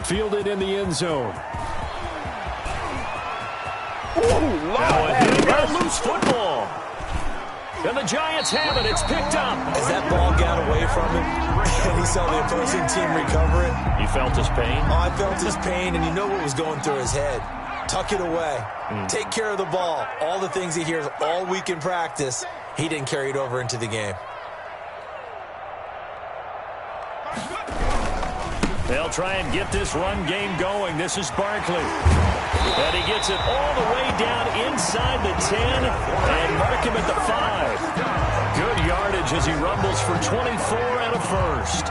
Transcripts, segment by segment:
Fielded in the end zone. Now a loose football. And the Giants have it. It's picked up. As that ball got away from him, and he saw the opposing team recover it. You felt his pain? Oh, I felt his pain, and you know what was going through his head. Tuck it away. Take care of the ball. All the things he hears all week in practice, he didn't carry it over into the game. They'll try and get this run game going. This is Barkley. And he gets it all the way down inside the 10 and mark him at the 5. Good yardage as he rumbles for 24 and a first.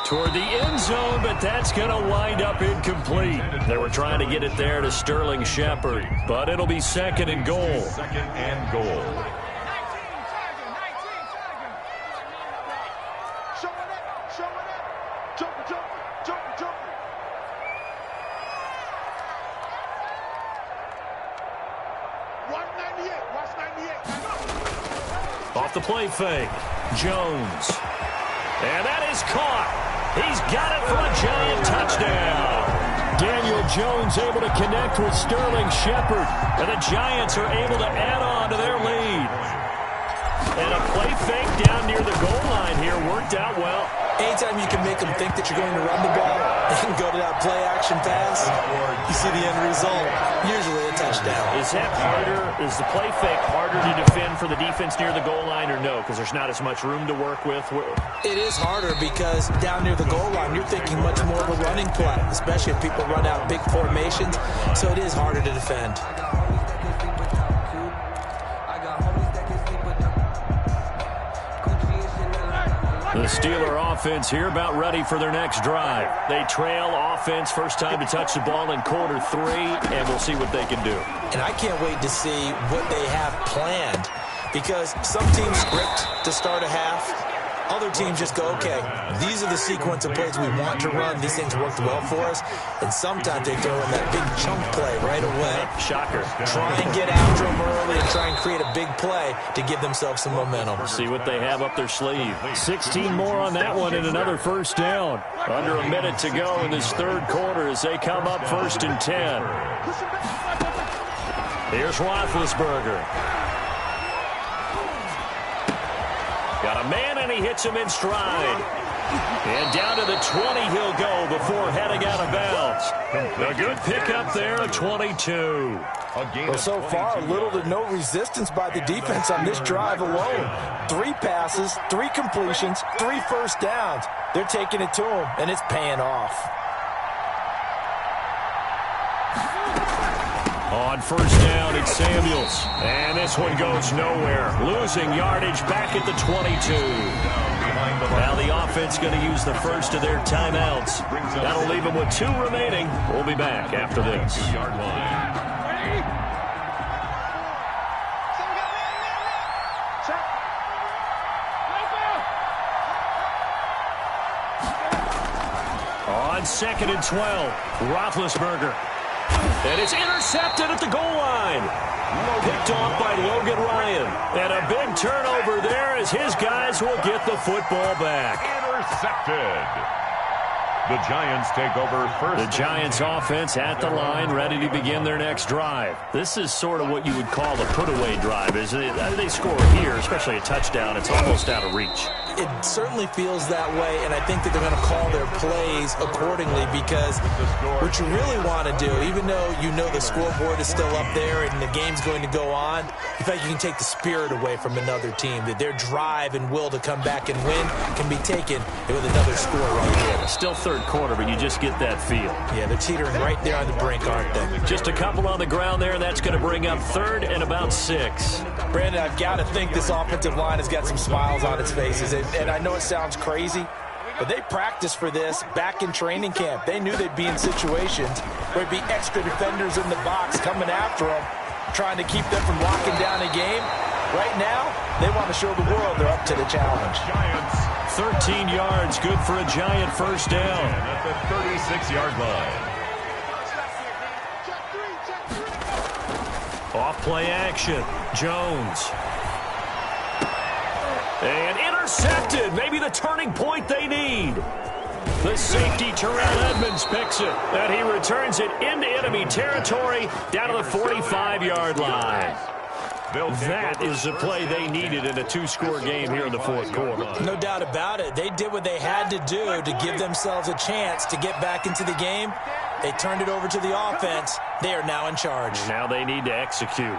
Toward the end zone, but that's going to wind up incomplete. They were trying to get it there to Sterling Shepard, but it'll be second and goal. Second and goal. Off the play fake, Jones. And that is caught. He's got it for a Giant touchdown. Daniel Jones able to connect with Sterling Shepard. And the Giants are able to add on to their lead. And a play fake down near the goal line here worked out well. Anytime you can make them think that you're going to run the ball and go to that play-action pass, you see the end result, usually a touchdown. Is that harder? Is the play fake harder to defend for the defense near the goal line or no? Because there's not as much room to work with? It is harder because down near the goal line, you're thinking much more of a running play, especially if people run out big formations, so it is harder to defend. The Steeler offense here about ready for their next drive. They trail offense, first time to touch the ball in quarter 3, and we'll see what they can do. And I can't wait to see what they have planned because some teams script to start a half. Other teams just go, okay, these are the sequence of plays we want to run. These things worked well for us. And sometimes they throw in that big chunk play right away. Shocker. Try and get after them early and try and create a big play to give themselves some momentum. See what they have up their sleeve. 16 more on that one and another first down. Under a minute to go in this third quarter as they come up 1st and 10. Here's Roethlisberger. Got a man, and he hits him in stride. And down to the 20 he'll go before heading out of bounds. A good pickup there at 22. Well, so far, little to no resistance by the defense on this drive alone. 3 passes, 3 completions, 3 first downs. They're taking it to him, and it's paying off. On first down, it's Samuels. And this one goes nowhere. Losing yardage back at the 22. Now the offense going to use the first of their timeouts. That'll leave them with 2 remaining. We'll be back after this. On 2nd and 12, Roethlisberger. And it's intercepted at the goal line. Picked off by Logan Ryan. And a big turnover there as his guys will get the football back. Intercepted. The Giants take over first. The Giants offense at the line, ready to begin their next drive. This is sort of what you would call the put-away drive, isn't it? They score here, especially a touchdown. It's almost out of reach. It certainly feels that way, and I think that they're going to call their plays accordingly because what you really want to do, even though you know the scoreboard is still up there and the game's going to go on, you feel like you can take the spirit away from another team, that their drive and will to come back and win can be taken with another score right here. Still third quarter, but you just get that feel. Yeah, they're teetering right there on the brink, aren't they? Just a couple on the ground there, and that's going to bring up 3rd and about 6. Brandon, I've got to think this offensive line has got some smiles on its faces, and I know it sounds crazy, but they practiced for this back in training camp. They knew they'd be in situations where there'd be extra defenders in the box coming after them, trying to keep them from locking down a game. Right now, they want to show the world they're up to the challenge. Giants 13 yards, good for a Giant first down. At the 36-yard line. Off play action. Jones. And intercepted. Maybe the turning point they need. The safety, Terrell Edmonds, picks it. And he returns it into enemy territory down to the 45-yard line. That is the play they needed in a two-score game here in the fourth quarter. No doubt about it. They did what they had to do to give themselves a chance to get back into the game. They turned it over to the offense. They are now in charge. Now they need to execute.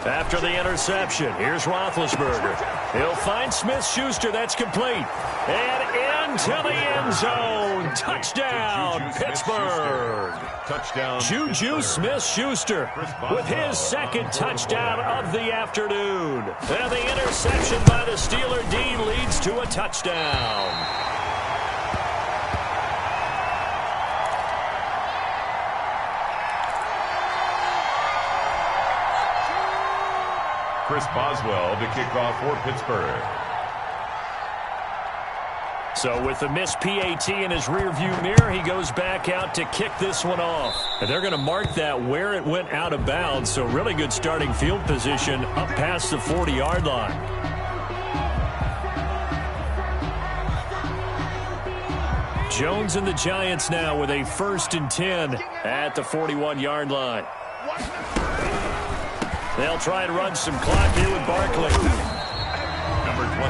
After the interception, here's Roethlisberger. He'll find Smith-Schuster. That's complete. And into the end zone. Touchdown, Pittsburgh. Touchdown. Juju Smith-Schuster with his second touchdown of the afternoon. And the interception by the Steeler D leads to a touchdown. Chris Boswell to kick off for Pittsburgh. So with the missed PAT in his rearview mirror, he goes back out to kick this one off. And they're going to mark that where it went out of bounds. So really good starting field position up past the 40-yard line. Jones and the Giants now with a 1st and 10 at the 41-yard line. They'll try and run some clock here with Barkley.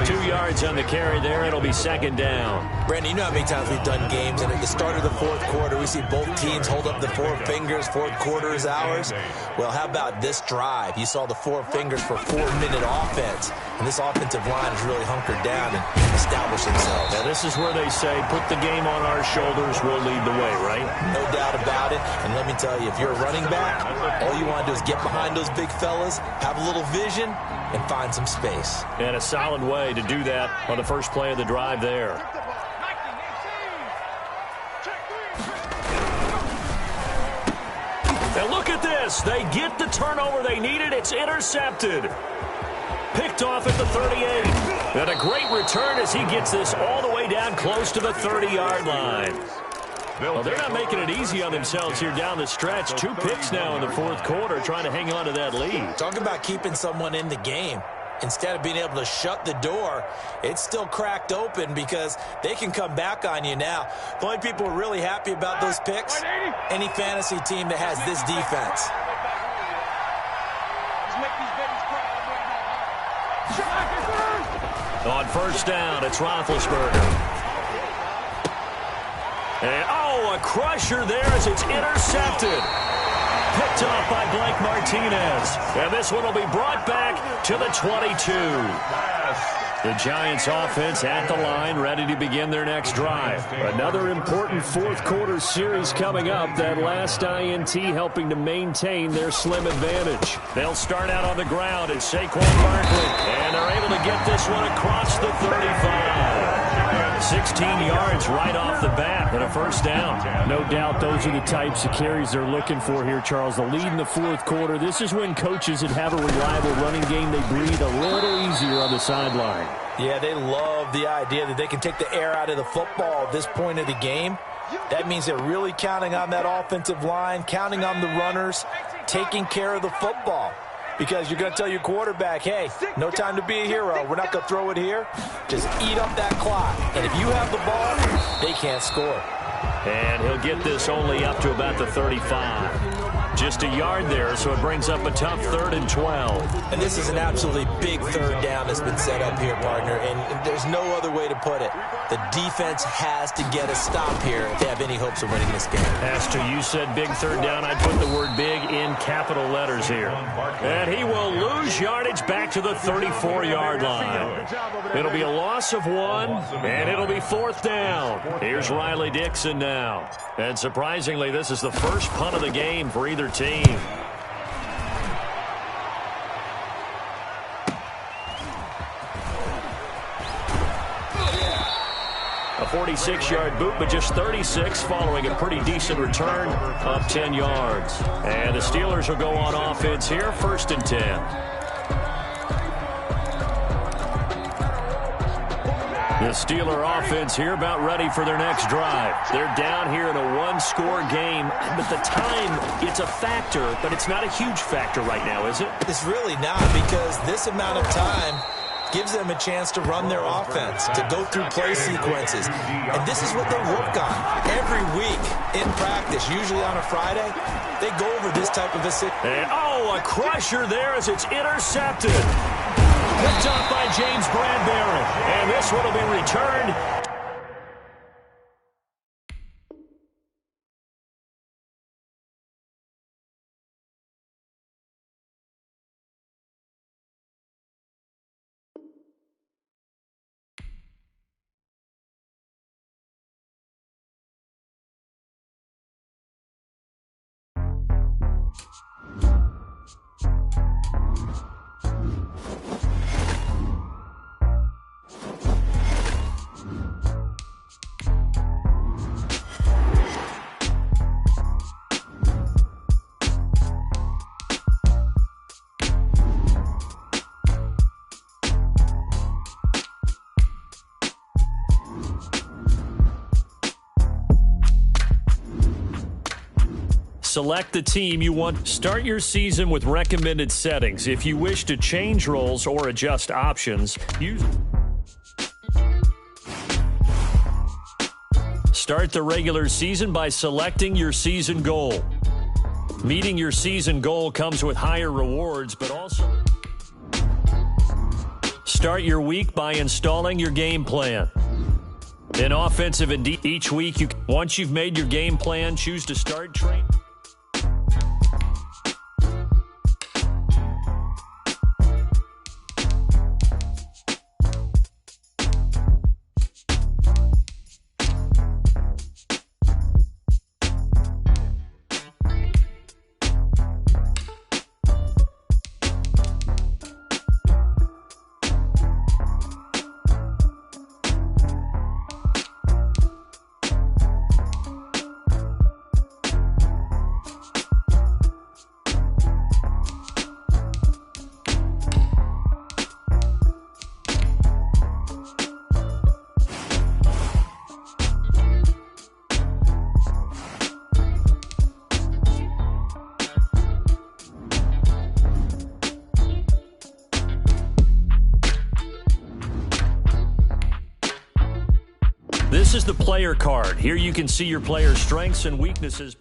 2 yards on the carry there. It'll be second down. Brandon, you know how many times we've done games, and at the start of the fourth quarter, we see both teams hold up the four fingers. Fourth quarter is ours. Well, how about this drive? You saw the four fingers for 4-minute offense, and this offensive line has really hunkered down and established themselves. Now, this is where they say, put the game on our shoulders, we'll lead the way, right? No doubt about it. And let me tell you, if you're a running back, all you want to do is get behind those big fellas, have a little vision, and find some space. And a solid way to do that on the first play of the drive there. Now look at this. They get the turnover they needed. It's intercepted. Picked off at the 38. And a great return as he gets this all the way down close to the 30-yard line. Well, they're not making it easy on themselves here down the stretch. 2 picks now in the fourth quarter trying to hang on to that lead. Talk about keeping someone in the game. Instead of being able to shut the door, it's still cracked open because they can come back on you now. The only people who are really happy about those picks, any fantasy team that has this defense. On first down, it's Roethlisberger. And, a crusher there as it's intercepted. Picked off by Blake Martinez. And this one will be brought back to the 22. The Giants offense at the line, ready to begin their next drive. Another important fourth quarter series coming up. That last INT helping to maintain their slim advantage. They'll start out on the ground at Saquon Barkley. And they're able to get this one across the 35. 16 yards right off the bat and a first down. No doubt those are the types of carries they're looking for here, Charles. The lead in the fourth quarter. This is when coaches that have a reliable running game, they breathe a little easier on the sideline. Yeah, they love the idea that they can take the air out of the football at this point of the game. That means they're really counting on that offensive line, counting on the runners, taking care of the football. Because you're going to tell your quarterback, hey, no time to be a hero. We're not going to throw it here. Just eat up that clock. And if you have the ball, they can't score. And he'll get this only up to about the 35. Just a yard there, so it brings up a tough 3rd and 12. And this is an absolutely big third down that's been set up here, partner. And there's no other way to put it. The defense has to get a stop here if they have any hopes of winning this game. Pastor, you said big third down. I'd put the word big in capital letters here. And he will lose yardage back to the 34-yard line. It'll be a loss of 1, and it'll be 4th down. Here's Riley Dixon now. And surprisingly, this is the first punt of the game for either team. A 46-yard boot, but just 36 following a pretty decent return of 10 yards. And the Steelers will go on offense here, 1st and 10. The Steeler offense here about ready for their next drive. They're down here in a one-score game, but the time, it's a factor, but it's not a huge factor right now, is it? It's really not, because this amount of time gives them a chance to run their offense, to go through play sequences. And this is what they work on every week in practice, usually on a Friday. They go over this type of a situation. And, oh, a crusher there as it's intercepted. Picked off by James Bradbury. And this one will be returned. Select the team you want. Start your season with recommended settings. If you wish to change roles or adjust options, start the regular season by selecting your season goal. Meeting your season goal comes with higher rewards, but also start your week by installing your game plan. In offensive and each week, once you've made your game plan, choose to start training. This is the player card. Here you can see your player's strengths and weaknesses.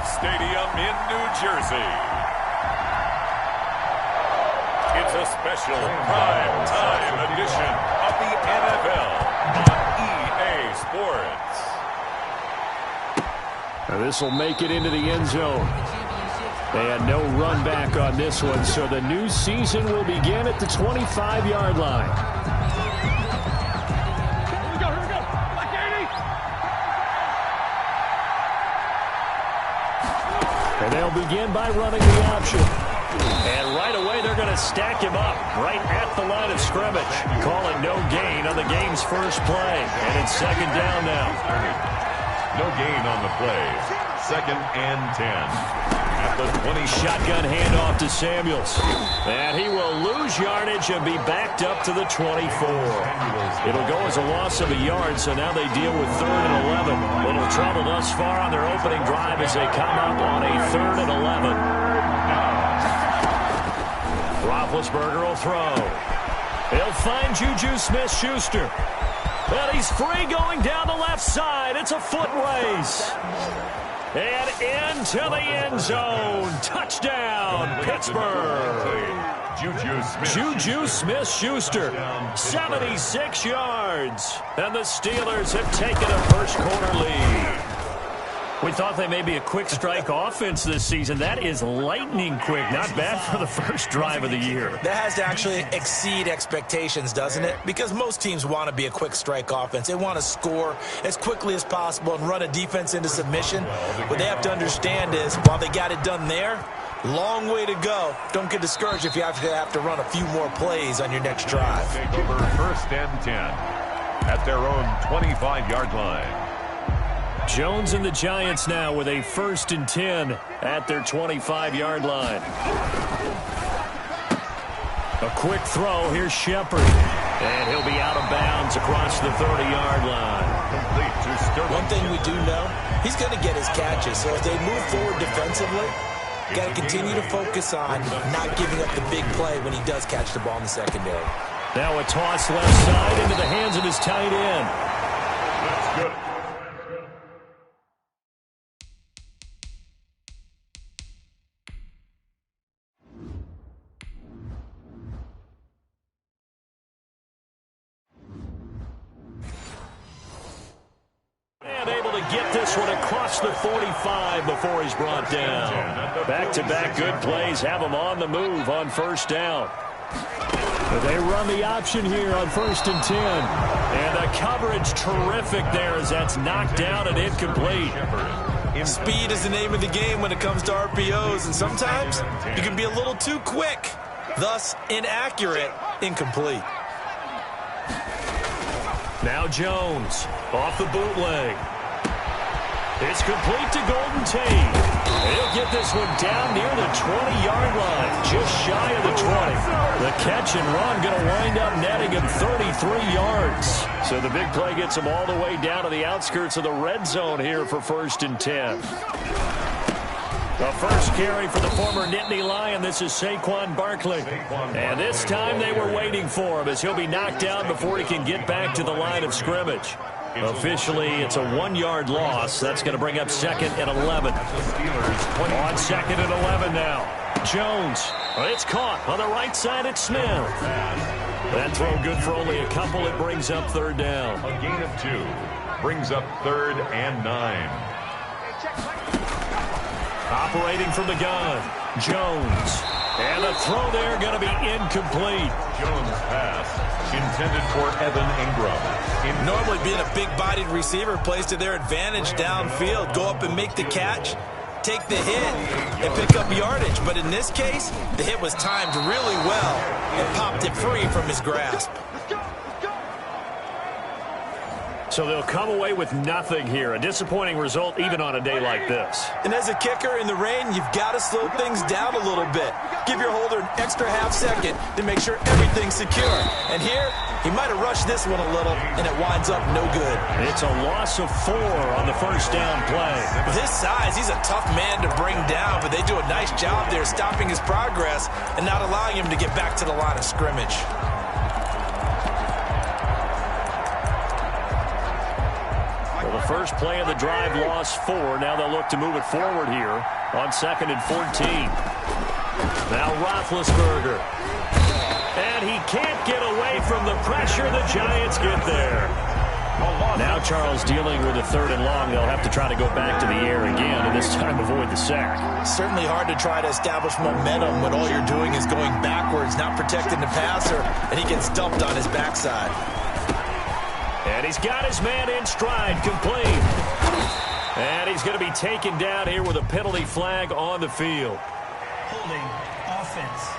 Stadium in New Jersey. It's a special prime-time edition of the NFL on EA Sports. Now this will make it into the end zone. And no run back on this one, so the new season will begin at the 25-yard line. And they'll begin by running the option. And right away, they're going to stack him up right at the line of scrimmage. Call it no gain on the game's first play. And it's second down now. No gain on the play. 2nd and 10. At the 20. Shotgun handoff to Samuels. And he will lose yardage and be backed up to the 24. It'll go as a loss of a yard, so now they deal with 3rd and 11. Little trouble thus far on their opening drive as they come up on a 3rd and 11. Roethlisberger will throw. He'll find Juju Smith-Schuster. And he's free going down the left side. It's a foot race. And into the end zone. Touchdown, Pittsburgh. Juju Smith-Schuster, 76 yards. And the Steelers have taken a first-quarter lead. We thought they may be a quick strike offense this season. That is lightning quick. Not bad for the first drive of the year. That has to actually exceed expectations, doesn't it? Because most teams want to be a quick strike offense. They want to score as quickly as possible and run a defense into submission. What they have to understand is, while they got it done there, long way to go. Don't get discouraged if you have to run a few more plays on your next drive. Take over 1st and 10 at their own 25-yard line. Jones and the Giants now with a 1st and 10 at their 25-yard line. A quick throw. Here's Shepard. And he'll be out of bounds across the 30-yard line. One thing we do know, he's going to get his catches. So as they move forward defensively, got to continue to focus on not giving up the big play when he does catch the ball in the secondary. Now a toss left side into the hands of his tight end. That's good. Get this one across the 45 before he's brought down. Back-to-back good plays have him on the move on 1st down. But they run the option here on 1st and 10. And the coverage terrific there as that's knocked down and incomplete. Speed is the name of the game when it comes to RPOs, and sometimes you can be a little too quick, thus inaccurate, incomplete. Now Jones off the bootleg. It's complete to Golden Tate. He'll get this one down near the 20-yard line, just shy of the 20. The catch and run going to wind up netting him 33 yards. So the big play gets him all the way down to the outskirts of the red zone here for 1st and 10. The first carry for the former Nittany Lion. This is Saquon Barkley. And this time they were waiting for him as he'll be knocked down before he can get back to the line of scrimmage. Officially, it's a 1-yard loss. That's going to bring up 2nd and 11. On 2nd and 11 now. Jones. It's caught on the right side at Smith. That throw good for only a couple. It brings up 3rd down. A gain of 2 brings up 3rd and 9. Operating from the gun. Jones. And the throw there going to be incomplete. Jones' pass intended for Evan Ingram. Normally being a big-bodied receiver plays to their advantage downfield. Go up and make the catch, take the hit, and pick up yardage. But in this case, the hit was timed really well and popped it free from his grasp. So they'll come away with nothing here. A disappointing result even on a day like this. And as a kicker in the rain, you've got to slow things down a little bit. Give your holder an extra half-second to make sure everything's secure. And here, he might have rushed this one a little, and it winds up no good. It's a loss of 4 on the 1st down play. With his size, he's a tough man to bring down, but they do a nice job there stopping his progress and not allowing him to get back to the line of scrimmage. Well, the first play of the drive lost 4. Now they'll look to move it forward here on 2nd and 14. Now Roethlisberger. And he can't get away from the pressure. The Giants get there. Now Charles dealing with a 3rd and long. They'll have to try to go back to the air again, and this time avoid the sack. Certainly hard to try to establish momentum when all you're doing is going backwards, not protecting the passer, and he gets dumped on his backside. And he's got his man in stride, complete. And he's going to be taken down here with a penalty flag on the field. Holding offense.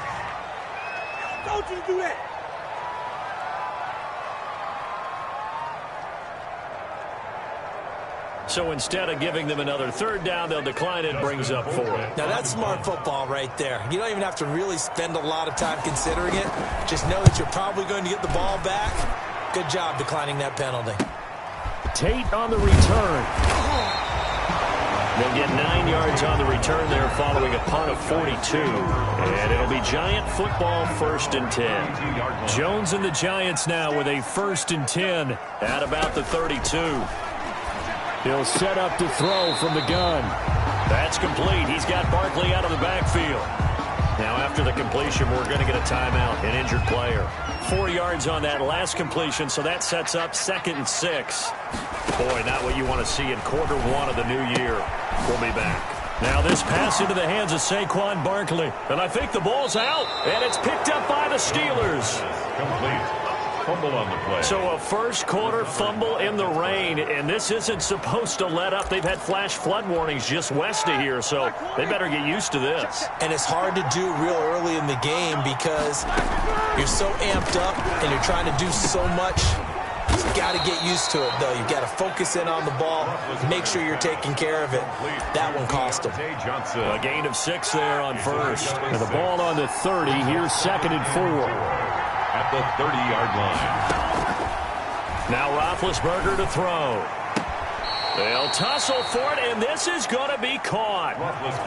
Don't you do that. So instead of giving them another third down, they'll decline it, brings up 4. Now, that's smart football right there. You don't even have to really spend a lot of time considering it. Just know that you're probably going to get the ball back. Good job declining that penalty. Tate on the return. They'll get 9 yards on the return there following a punt of 42. And it'll be Giant football, 1st and 10. Jones and the Giants now with a 1st and 10 at about the 32. He'll set up to throw from the gun. That's complete. He's got Barkley out of the backfield. Now after the completion, we're going to get a timeout, an injured player. 4 yards on that last completion, so that sets up 2nd and 6. Boy, not what you want to see in quarter 1 of the new year. We'll be back. Now this pass into the hands of Saquon Barkley. And I think the ball's out. And it's picked up by the Steelers. Complete. Fumble on the play. So a first quarter fumble in the rain. And this isn't supposed to let up. They've had flash flood warnings just west of here. So they better get used to this. And it's hard to do real early in the game because you're so amped up and you're trying to do so much. You've got to get used to it, though. You've got to focus in on the ball, make sure you're taking care of it. That one cost them. A gain of 6 there on first. And the ball on the 30. Here's 2nd and 4. At the 30-yard line. Now Roethlisberger to throw. They'll tussle for it, and this is going to be caught.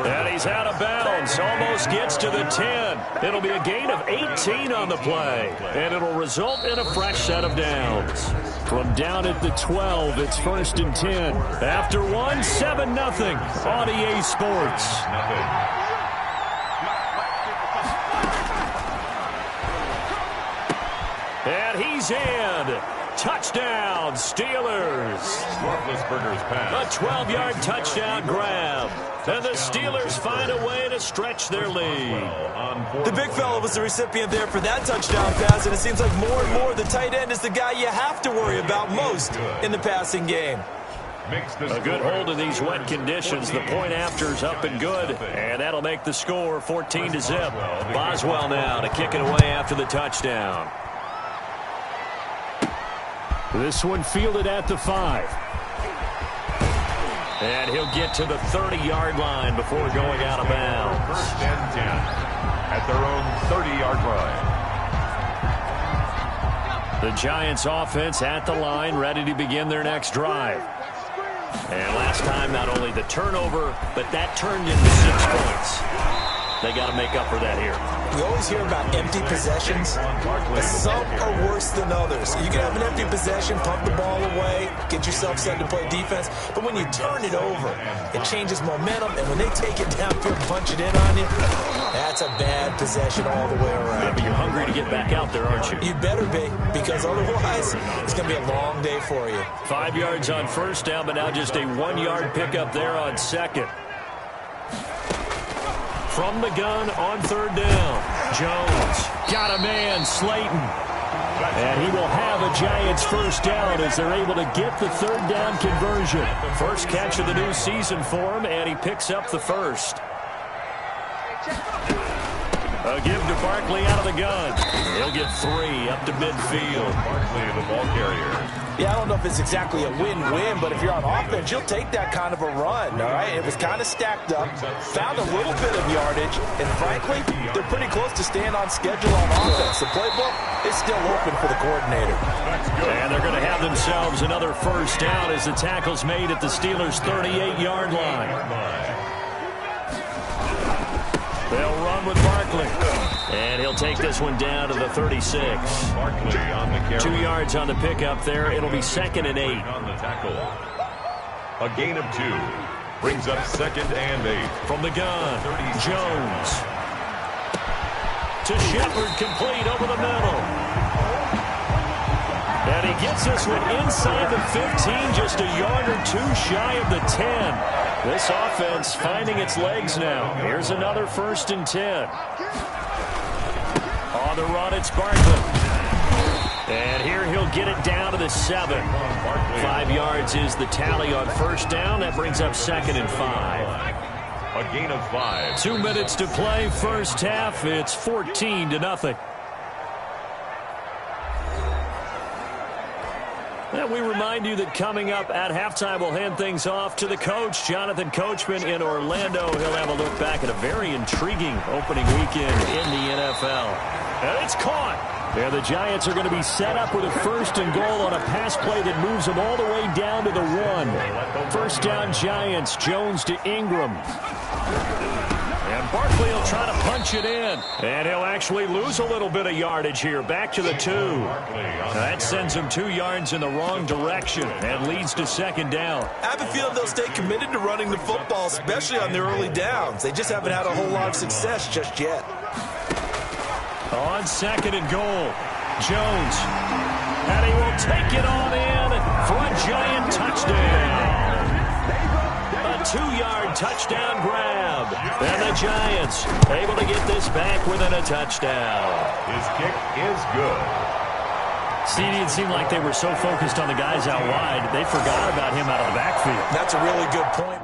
And he's out of bounds. Almost gets to the 10. It'll be a gain of 18 on the play. And it'll result in a fresh set of downs. From down at the 12, it's 1st and 10. After 1, 7-0 on EA Sports. And he's in. Touchdown, Steelers. Roethlisberger's pass. A 12-yard touchdown grab. And the Steelers find a way to stretch their lead. The big fella was the recipient there for that touchdown pass, and it seems like more and more the tight end is the guy you have to worry about most in the passing game. A good hold of these wet conditions. The point after's up and good. And that'll make the score 14-0. Boswell now to kick it away after the touchdown. This one fielded at the 5. And he'll get to the 30-yard line before going out of bounds. 1st and 10 at their own 30-yard line. The Giants offense at the line, ready to begin their next drive. And last time, not only the turnover, but that turned into 6 points. They got to make up for that here. We always hear about empty possessions, but some are worse than others. You can have an empty possession, pump the ball away, get yourself set to play defense, but when you turn it over, it changes momentum, and when they take it downfield and punch it in on you, that's a bad possession all the way around. Yeah, but you're hungry to get back out there, aren't you? You better be, because otherwise, it's going to be a long day for you. 5 yards on first down, but now just a 1-yard pickup there on second. From the gun on 3rd down. Jones got a man, Slayton. And he will have a Giants first down as they're able to get the 3rd down conversion. First catch of the new season for him, and he picks up the first. A give to Barkley out of the gun. He'll get 3 up to midfield. Barkley, the ball carrier. Yeah, I don't know if it's exactly a win-win, but if you're on offense, you'll take that kind of a run, all right? It was kind of stacked up, found a little bit of yardage, and frankly, they're pretty close to staying on schedule on offense. The playbook is still open for the coordinator. And they're going to have themselves another first down as the tackle's made at the Steelers' 38-yard line. They'll run with Barkley. And he'll take this one down to the 36. Barkley on the carry. 2 yards on the pickup there. It'll be 2nd and 8. On the tackle. A gain of 2. Brings up 2nd and 8. From the gun, Jones. To Shepard, complete over the middle. And he gets this one inside the 15, just a yard or 2 shy of the 10. This offense finding its legs now. Here's another 1st and 10. On the run, it's Barkley. And here he'll get it down to the 7. 5 yards is the tally on first down. That brings up 2nd and 5. A gain of 5. 2 minutes to play, first half. It's 14-0. And we remind you that coming up at halftime, we'll hand things off to the coach, Jonathan Coachman in Orlando. He'll have a look back at a very intriguing opening weekend in the NFL. And it's caught. And the Giants are going to be set up with a 1st and goal on a pass play that moves them all the way down to the 1. First down, Giants. Jones to Ingram. And Barkley will try to punch it in. And he'll actually lose a little bit of yardage here. Back to the 2. That sends him 2 yards in the wrong direction and leads to 2nd down. I have a feeling they'll stay committed to running the football, especially on their early downs. They just haven't had a whole lot of success just yet. On 2nd and goal, Jones. And he will take it on in for a Giant touchdown. A 2-yard touchdown grab. And the Giants able to get this back within a touchdown. His kick is good. CD, it seemed like they were so focused on the guys out wide, they forgot about him out of the backfield. That's a really good point.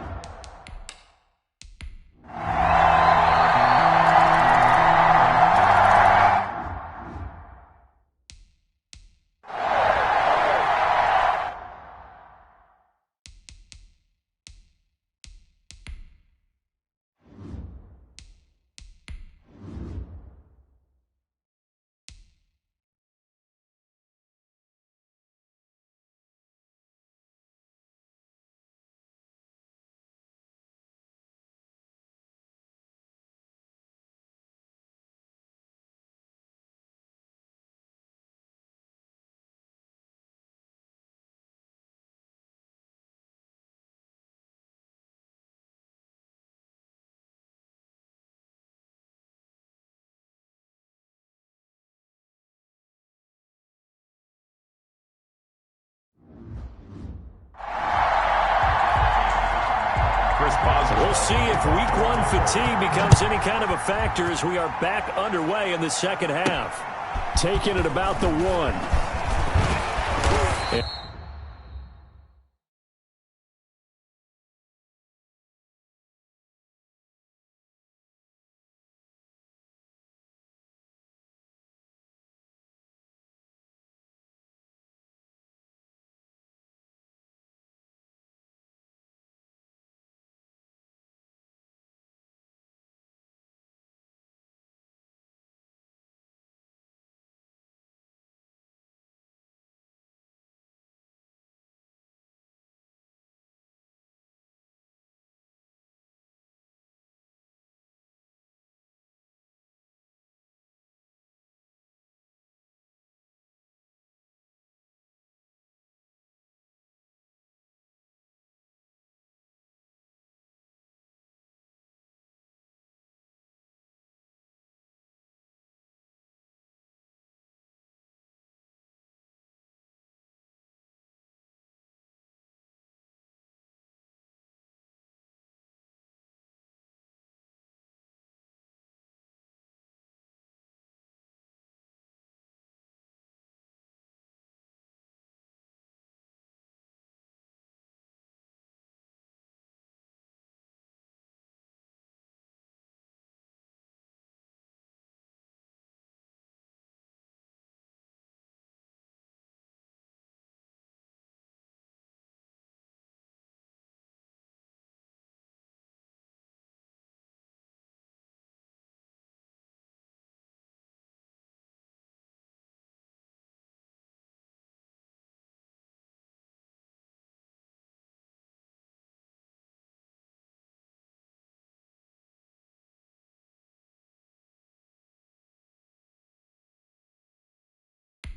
We'll see if week 1 fatigue becomes any kind of a factor as we are back underway in the second half. Taking it about the 1.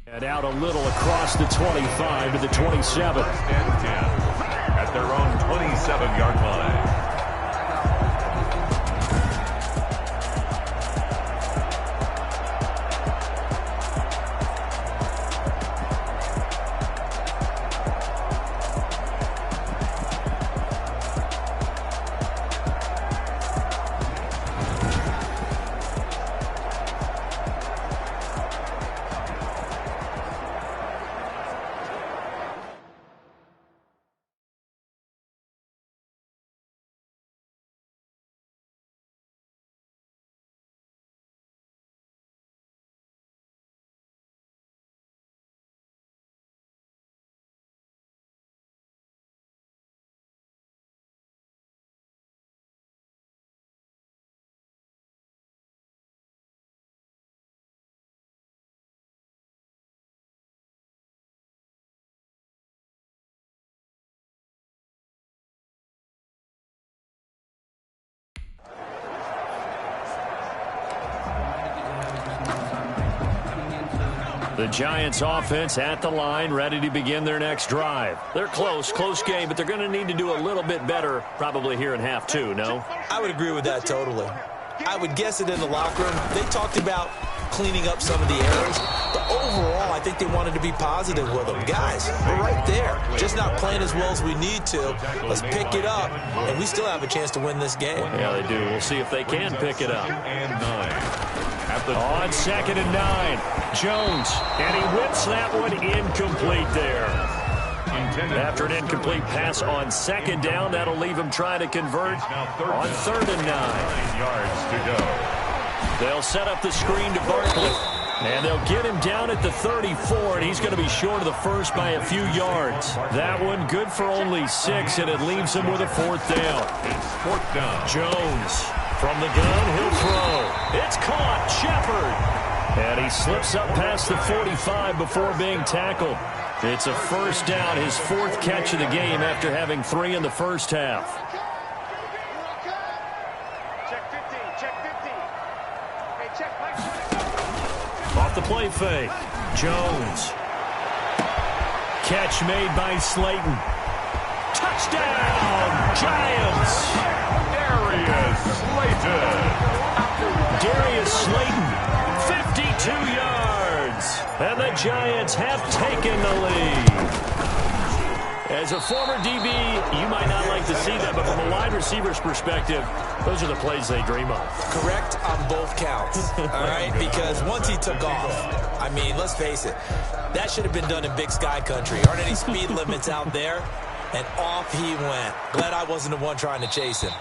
And out a little across the 25 to the 27. And 10 at their own 27-yard line. The Giants offense at the line, ready to begin their next drive. They're close game, but they're going to need to do a little bit better probably here in half two, no? I would agree with that totally. I would guess it in the locker room. They talked about cleaning up some of the errors, but overall, I think they wanted to be positive with them. Guys, we're right there. Just not playing as well as we need to. Let's pick it up, and we still have a chance to win this game. Yeah, they do. We'll see if they can pick it up. On 2nd and 9, Jones, and he whips that one incomplete there. After an incomplete pass on 2nd down, that'll leave him trying to convert on 3rd and 9. 9 yards to go. They'll set up the screen to Barkley, and they'll get him down at the 34, and he's going to be short of the first by a few yards. That one good for only 6, and it leaves him with a 4th down. It's 4th down. Jones from the gun, he'll throw. It's caught, Shepard. And he slips up past the 45 before being tackled. It's a 1st down, his 4th catch of the game after having 3 in the first half. Off the play fake, Jones. Catch made by Slayton. Touchdown, Giants! Darius Slayton, 52 yards. And the Giants have taken the lead. As a former DB, you might not like to see that, but from a wide receiver's perspective, those are the plays they dream of. Correct on both counts, all right? Because once he took off, I mean, let's face it, that should have been done in Big Sky country. Aren't any speed limits out there? And off he went. Glad I wasn't the one trying to chase him.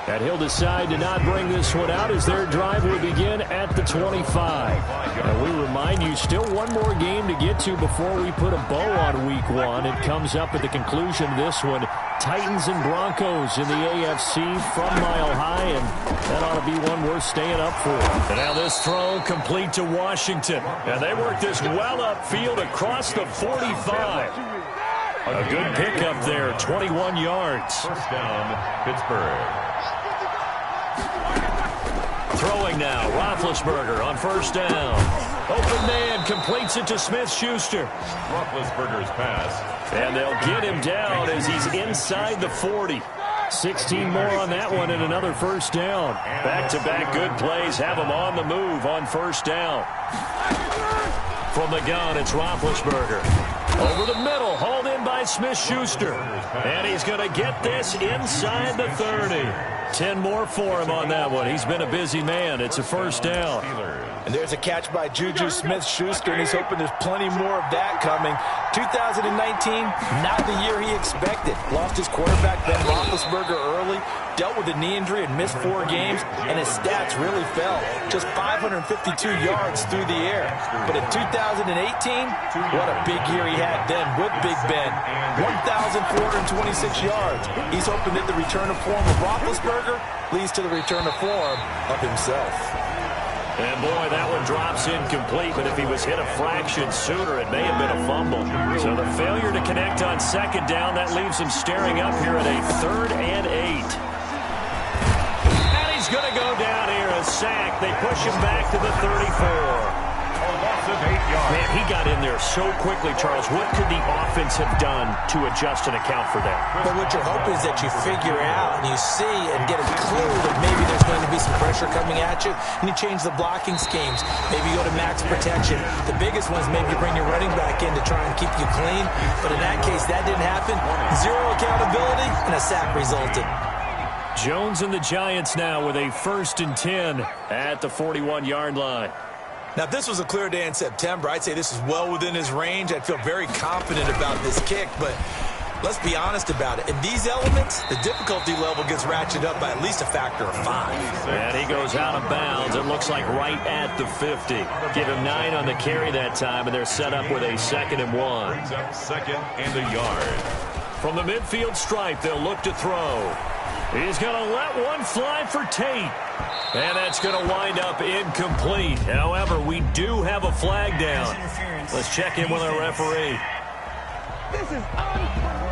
And he'll decide to not bring this one out as their drive will begin at the 25. And we remind you, still one more game to get to before we put a bow on Week 1. It comes up at the conclusion of this one. Titans and Broncos in the AFC from Mile High, and that ought to be one worth staying up for. And now this throw complete to Washington. And they work this well upfield across the 45. A good pickup there, 21 yards. 1st down, Pittsburgh. Throwing now, Roethlisberger on 1st down. Open man completes it to Smith-Schuster. Roethlisberger's pass. And they'll get him down as he's inside the 40. 16 more on that one and another 1st down. Back-to-back good plays have him on the move on 1st down. From the gun, it's Roethlisberger. Over the middle, hauled in by Smith-Schuster. And he's going to get this inside the 30. 10 more for him on that one. He's been a busy man. It's a 1st down. And there's a catch by Juju Smith-Schuster, and he's hoping there's plenty more of that coming. 2019, not the year he expected. Lost his quarterback, Ben Roethlisberger, early. Dealt with a knee injury and missed 4 games, and his stats really fell. Just 552 yards through the air. But in 2018, what a big year he had then with Big Ben. 1,426 yards. He's hoping that the return of form of Roethlisberger leads to the return of form of himself. And boy, that one drops incomplete, but if he was hit a fraction sooner, it may have been a fumble. So the failure to connect on 2nd down, that leaves him staring up here at a 3rd and 8. And he's going to go down here, a sack. They push him back to the 34. Of 8 yards. Man, he got in there so quickly, Charles. What could the offense have done to adjust and account for that? But what you're hoping is that you figure out and you see and get a clue that maybe there's going to be some pressure coming at you, and you change the blocking schemes. Maybe you go to max protection. The biggest one is maybe you bring your running back in to try and keep you clean. But in that case, that didn't happen. 0 accountability, and a sack resulted. Jones and the Giants now with a 1st and 10 at the 41-yard line. Now, if this was a clear day in September, I'd say this is well within his range. I'd feel very confident about this kick, but let's be honest about it. In these elements, the difficulty level gets ratcheted up by at least a factor of 5. And he goes out of bounds. It looks like right at the 50. Give him 9 on the carry that time, and they're set up with a 2nd and 1. Brings up 2nd and a yard. From the midfield stripe, they'll look to throw. He's going to let one fly for Tate. And that's going to wind up incomplete. However, we do have a flag down. Let's check in with our referee.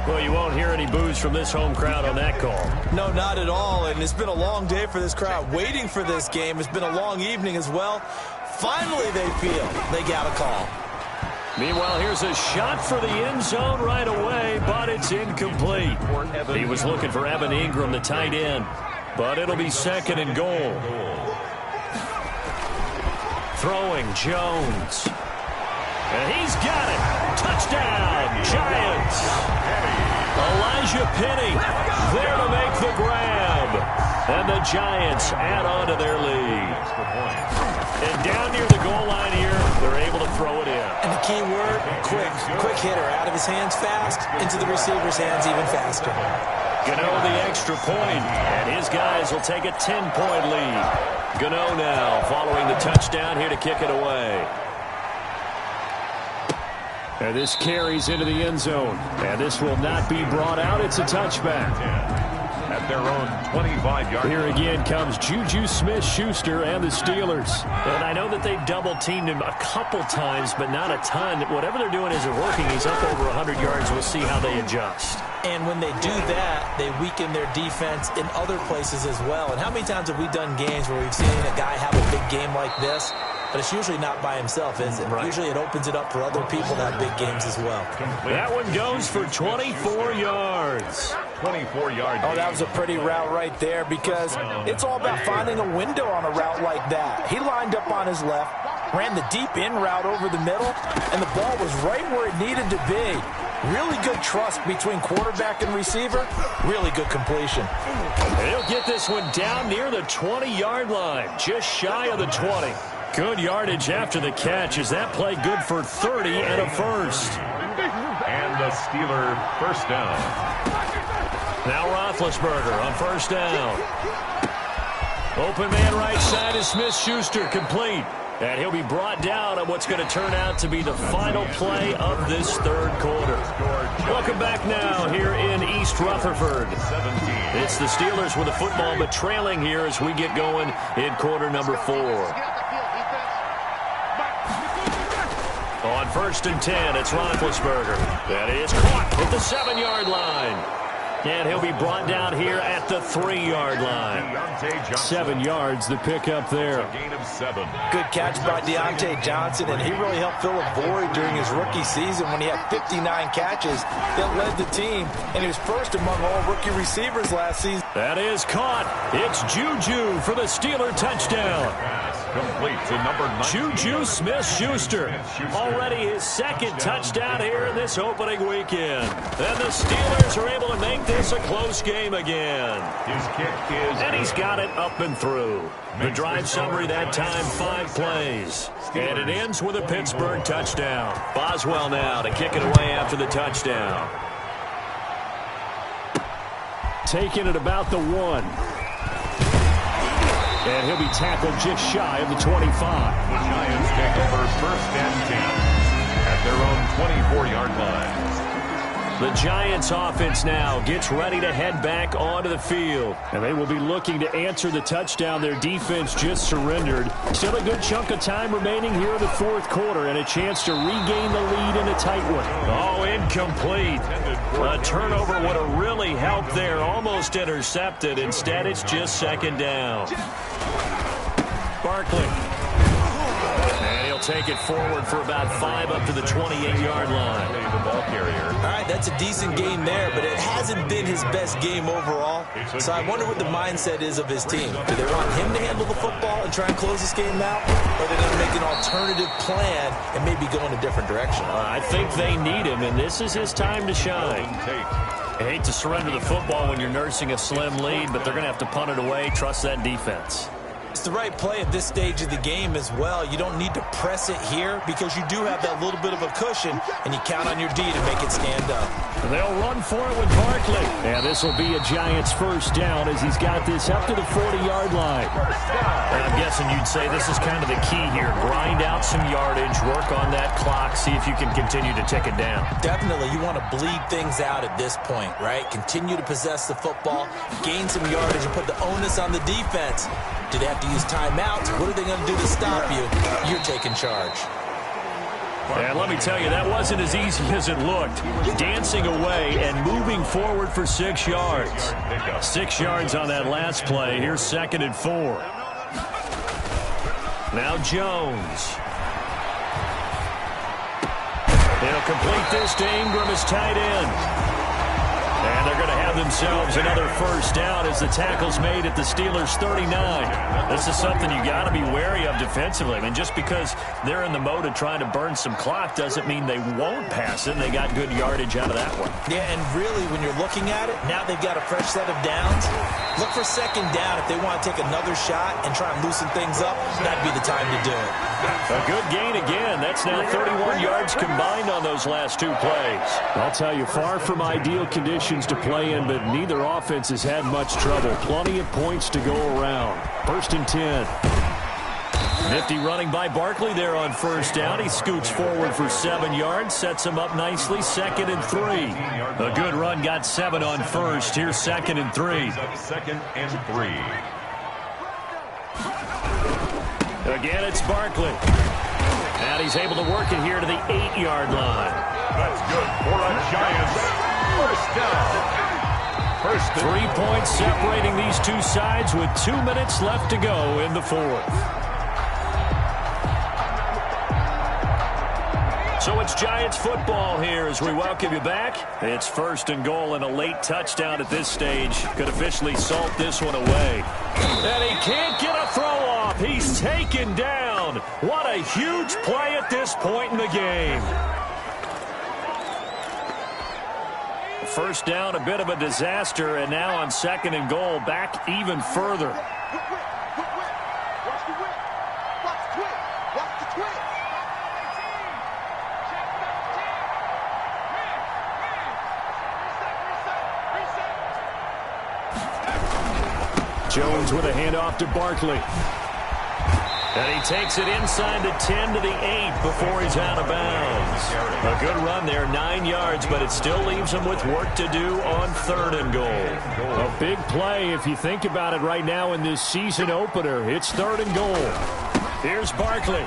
Well, you won't hear any boos from this home crowd on that call. No, not at all. And it's been a long day for this crowd waiting for this game. It's been a long evening as well. Finally they feel they got a call. Meanwhile, here's a shot for the end zone right away, but it's incomplete. He was looking for Evan Ingram, the tight end, but it'll be second and goal. Throwing Jones. And he's got it. Touchdown, Giants. Elijah Penny there to make the grab. And the Giants add on to their lead. And down near the goal line here, they're able to throw it in. And the key word, quick. Quick hitter. Out of his hands fast, into the receiver's hands even faster. Gano the extra point, and his guys will take a 10-point lead. Gano now following the touchdown here to kick it away. And this carries into the end zone. And this will not be brought out. It's a touchback. At their own 25-yard line. Here again comes Juju Smith-Schuster and the Steelers. And I know that they've double-teamed him a couple times, but not a ton. Whatever they're doing isn't working. He's up over 100 yards. We'll see how they adjust. And when they do that, they weaken their defense in other places as well. And how many times have we done games where we've seen a guy have a big game like this? But it's usually not by himself, is it? Right. Usually it opens it up for other people to have big games as well. That one goes for 24 yards. 24 yards. Oh, that was a pretty route right there because it's all about finding a window on a route like that. He lined up on his left, ran the deep in route over the middle, and the ball was right where it needed to be. Really good trust between quarterback and receiver. Really good completion. And he'll get this one down near the 20-yard line, just shy of the 20. Good yardage after the catch. Is that play good for 30 and a first? And the Steeler first down. Now Roethlisberger on first down. Open man right side is Smith-Schuster, complete. And he'll be brought down on what's going to turn out to be the final play of this third quarter. Welcome back now here in East Rutherford. It's the Steelers with the football, but trailing here as we get going in quarter number 4. On first and 10, it's Roethlisberger. That is caught at the 7-yard line. And he'll be brought down here at the 3-yard line. 7 yards, the pickup there. Gain of 7. Good catch by Deontay Johnson, and he really helped fill a void during his rookie season when he had 59 catches that led the team, and he was first among all rookie receivers last season. That is caught. It's Juju for the Steeler touchdown. Complete to number 9. Juju Smith-Schuster. Already his second touchdown here in this opening weekend. And the Steelers are able to make this a close game again. His kick is and he's got it up and through. The drive summary that time, 5 plays. And it ends with a Pittsburgh touchdown. Boswell now to kick it away after the touchdown. Taking it about the 1. And he'll be tackled just shy of the 25. The Giants take over first and 10 at their own 24-yard line. The Giants offense now gets ready to head back onto the field. And they will be looking to answer the touchdown their defense just surrendered. Still a good chunk of time remaining here in the fourth quarter and a chance to regain the lead in a tight one. Oh, incomplete. A turnover would have really helped there. Almost intercepted. Instead, it's just second down. Barkley. And he'll take it forward for about 5 up to the 28-yard line. The ball carrier. All right, that's a decent game there, but it hasn't been his best game overall. So I wonder what the mindset is of his team. Do they want him to handle the football and try and close this game out? Or are they going to make an alternative plan and maybe go in a different direction? I think they need him, and this is his time to shine. I hate to surrender the football when you're nursing a slim lead, but they're going to have to punt it away. Trust that defense. It's the right play at this stage of the game as well. You don't need to press it here because you do have that little bit of a cushion, and you count on your D to make it stand up. They'll run for it with Barkley. And this will be a Giants first down as he's got this up to the 40-yard line. And I'm guessing you'd say this is kind of the key here. Grind out some yardage, work on that clock, see if you can continue to tick it down. Definitely. You want to bleed things out at this point, right? Continue to possess the football, gain some yardage, and put the onus on the defense. Do they have to use timeouts? What are they going to do to stop you? You're taking charge. And let me tell you, that wasn't as easy as it looked. Dancing away and moving forward for 6 yards. 6 yards on that last play. Here's second and 4. Now Jones. He'll complete this to Ingram as tight end. And they're going to have themselves another first down as the tackle's made at the Steelers' 39. This is something you got to be wary of defensively. I mean, just because they're in the mode of trying to burn some clock doesn't mean they won't pass it. They got good yardage out of that one. Yeah, and really, when you're looking at it, now they've got a fresh set of downs. Look for second down if they want to take another shot and try and loosen things up. That'd be the time to do it. A good gain again. That's now 31 yards combined on those last two plays. I'll tell you, far from ideal conditions to play in, but neither offense has had much trouble. Plenty of points to go around. 1st and 10. Nifty running by Barkley there on first down. He scoots forward for 7 yards, sets him up nicely, 2nd and 3. A good run got 7 on first. Here's 2nd and 3. 2nd and 3. Again, it's Barkley. And he's able to work it here to the 8-yard line. That's good for a Giants first down. 3 points separating these two sides with 2 minutes left to go in the fourth. So it's Giants football here as we welcome you back. It's 1st and goal, and a late touchdown at this stage could officially salt this one away. And he can't get a throw off. He's taken down. What a huge play at this point in the game. First down, a bit of a disaster, and now on 2nd and goal, back even further. Jones with a handoff to Barkley. And he takes it inside the 10 to the 8 before he's out of bounds. A good run there, 9 yards, but it still leaves him with work to do on 3rd and goal. A big play if you think about it right now in this season opener. It's 3rd and goal. Here's Barkley.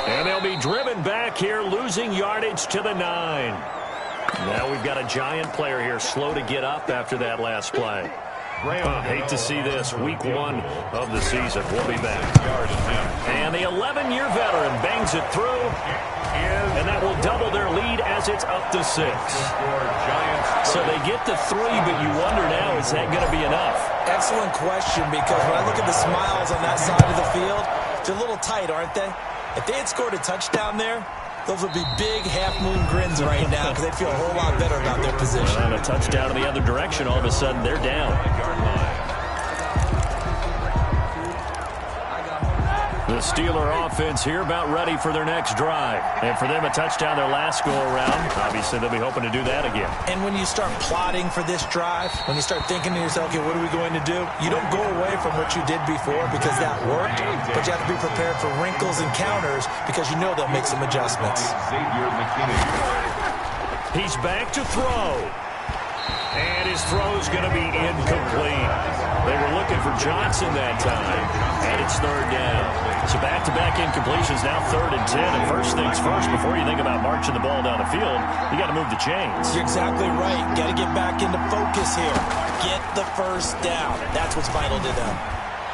And they'll be driven back here, losing yardage to the 9. Now we've got a Giant player here slow to get up after that last play. Hate to see this. Week 1 of the season. We'll be back. And the 11-year veteran bangs it through. And that will double their lead as it's up to 6. So they get to 3, but you wonder now, is that going to be enough? Excellent question, because when I look at the smiles on that side of the field, they're a little tight, aren't they? If they had scored a touchdown there, those would be big half-moon grins right now because they'd feel a whole lot better about their position. And a touchdown in the other direction, all of a sudden they're down. The Steeler offense here about ready for their next drive. And for them, a touchdown their last go-around. Obviously, they'll be hoping to do that again. And when you start plotting for this drive, when you start thinking to yourself, okay, what are we going to do? You don't go away from what you did before because that worked, but you have to be prepared for wrinkles and counters because you know they'll make some adjustments. He's back to throw. And his throw's going to be incomplete. They were looking for Johnson that time, and it's 3rd down. So back-to-back incompletions, now 3rd and 10. And first things first, before you think about marching the ball down the field, you got to move the chains. You're exactly right. Got to get back into focus here. Get the first down. That's what's vital to them.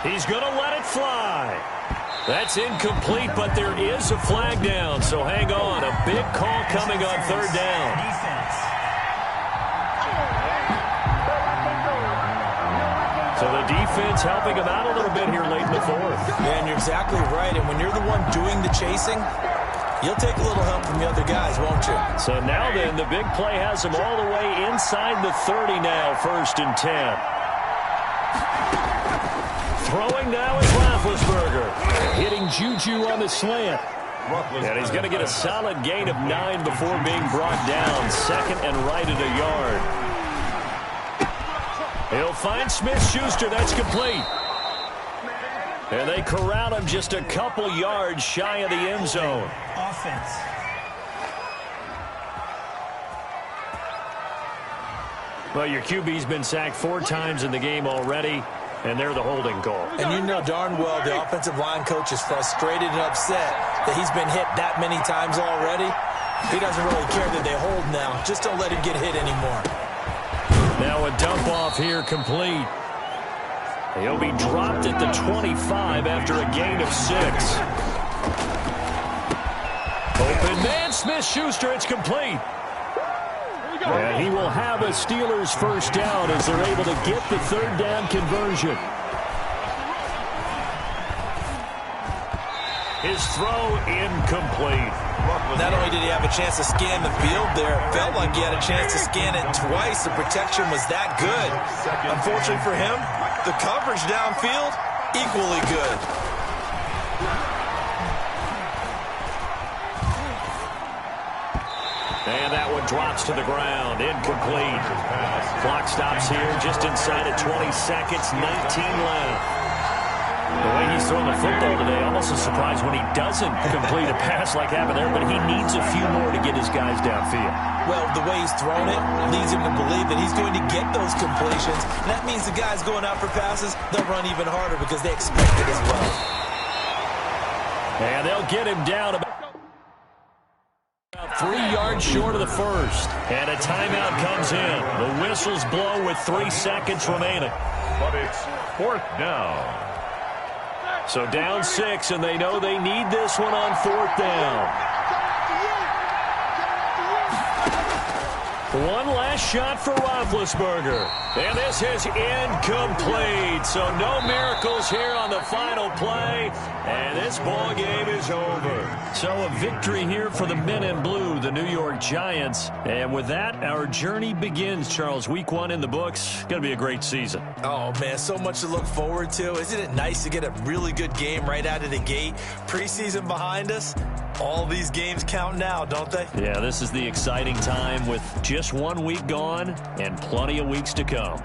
He's going to let it fly. That's incomplete, but there is a flag down, so hang on. A big call coming on 3rd down. So the defense helping him out a little bit here late in the fourth. Yeah, and you're exactly right. And when you're the one doing the chasing, you'll take a little help from the other guys, won't you? So now then, the big play has him all the way inside the 30 now, 1st and 10. Throwing now is Roethlisberger. Hitting Juju on the slant. And he's going to get a solid gain of 9 before being brought down. 2nd and right at a yard. He'll find Smith-Schuster. That's complete. And they corral him just a couple yards shy of the end zone. Offense. Well, your QB's been sacked 4 times in the game already, and they're the holding call. And you know darn well the offensive line coach is frustrated and upset that he's been hit that many times already. He doesn't really care that they hold now. Just don't let him get hit anymore. Now a dump off here complete. He'll be dropped at the 25 after a gain of 6. Open man, Smith-Schuster, it's complete. And he will have a Steelers first down as they're able to get the third down conversion. His throw incomplete. Not only did he have a chance to scan the field there, it felt like he had a chance to scan it twice. The protection was that good. Unfortunately for him, the coverage downfield, equally good. And that one drops to the ground. Incomplete. Clock stops here just inside of 20 seconds. 19 left. The way he's throwing the football today, almost a surprise when he doesn't complete a pass like happened there, but he needs a few more to get his guys downfield. Well, the way he's thrown it leads him to believe that he's going to get those completions. And that means the guys going out for passes, they'll run even harder because they expect it as well. And they'll get him down about 3 yards short of the first. And a timeout comes in. The whistles blow with 3 seconds remaining. But it's 4th down. So down 6, and they know they need this one on 4th down. One last shot for Roethlisberger. And this is incomplete. So no miracles here on the final play. And this ball game is over. So a victory here for the men in blue, the New York Giants. And with that, our journey begins, Charles. Week 1 in the books. Going to be a great season. Oh, man, so much to look forward to. Isn't it nice to get a really good game right out of the gate? Preseason behind us. All these games count now, don't they? Yeah, this is the exciting time with just 1 week gone and plenty of weeks to come.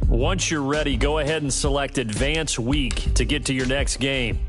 Once you're ready, go ahead and select Advance Week to get to your next game.